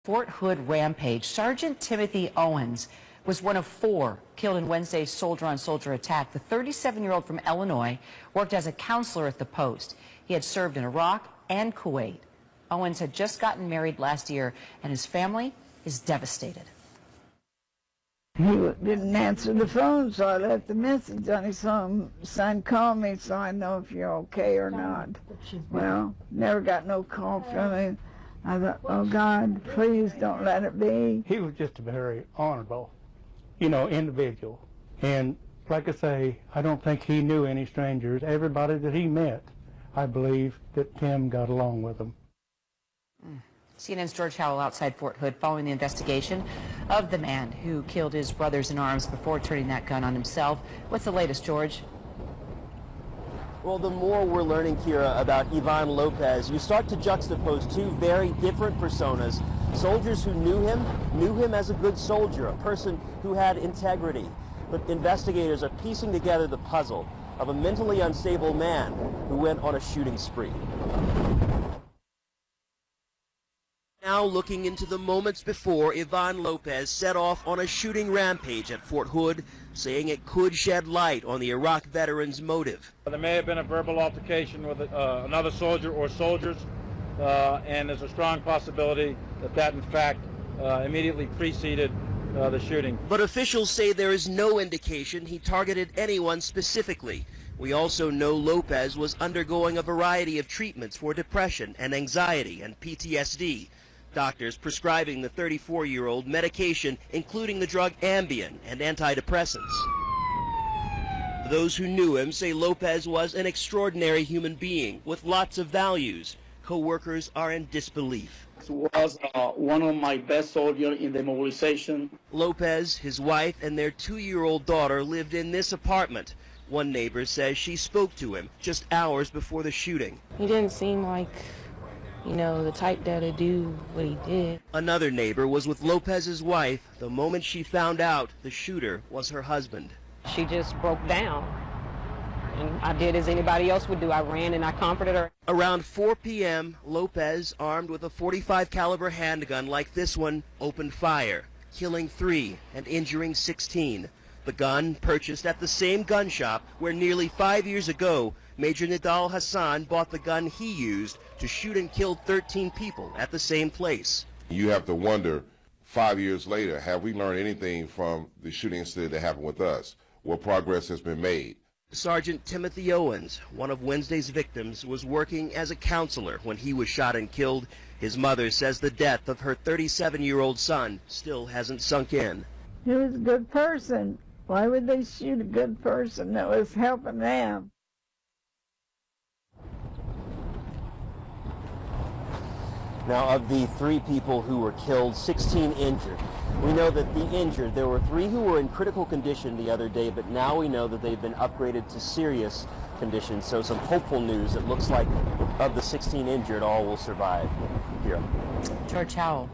Fort Hood Rampage. Sergeant Timothy Owens was one of 4 killed in Wednesday's soldier-on-soldier attack. The 37-year-old from Illinois worked as a counselor at the post. He had served in Iraq and Kuwait. Owens had just gotten married last year, and his family is devastated. He didn't answer the phone, so I left a message on his phone saying, "Call me so I know if you're okay or not." Well, never got no call from him. I thought, oh God, please don't let it be. He was just a very honorable, individual. And like I say, I don't think he knew any strangers. Everybody that he met, I believe that Tim got along with them. CNN's George Howell outside Fort Hood following the investigation of the man who killed his brothers in arms before turning that gun on himself. What's the latest, George? Well, the more we're learning, Kira, about Ivan Lopez, you start to juxtapose 2 very different personas. Soldiers who knew him as a good soldier, a person who had integrity. But investigators are piecing together the puzzle of a mentally unstable man who went on a shooting spree. Now looking into the moments before Ivan Lopez set off on a shooting rampage at Fort Hood, saying it could shed light on the Iraq veteran's motive. There may have been a verbal altercation with another soldier or soldiers, and there's a strong possibility that in fact immediately preceded the shooting. But officials say there is no indication he targeted anyone specifically. We also know Lopez was undergoing a variety of treatments for depression and anxiety and PTSD. Doctors prescribing the 34-year-old medication, including the drug Ambien and antidepressants. Those who knew him say Lopez was an extraordinary human being with lots of values. Co-workers are in disbelief. He was one of my best soldiers in the mobilization. Lopez, his wife, and their 2-year-old daughter lived in this apartment. One neighbor says she spoke to him just hours before the shooting. He didn't seem like, the type that'd do what he did. Another neighbor was with Lopez's wife the moment she found out the shooter was her husband. She just broke down, and I did as anybody else would do. I ran and I comforted her. Around 4 p.m., Lopez, armed with a .45 caliber handgun like this one, opened fire, killing 3 and injuring 16. The gun purchased at the same gun shop where nearly 5 years ago, Major Nidal Hassan bought the gun he used to shoot and kill 13 people at the same place. You have to wonder, 5 years later, have we learned anything from the shooting incident that happened with us? What progress has been made? Sergeant Timothy Owens, one of Wednesday's victims, was working as a counselor when he was shot and killed. His mother says the death of her 37-year-old son still hasn't sunk in. He was a good person. Why would they shoot a good person that was helping them? Now, of the 3 people who were killed, 16 injured. We know that the injured, there were 3 who were in critical condition the other day, but now we know that they've been upgraded to serious condition. So some hopeful news. It looks like of the 16 injured, all will survive. Here. George Howell.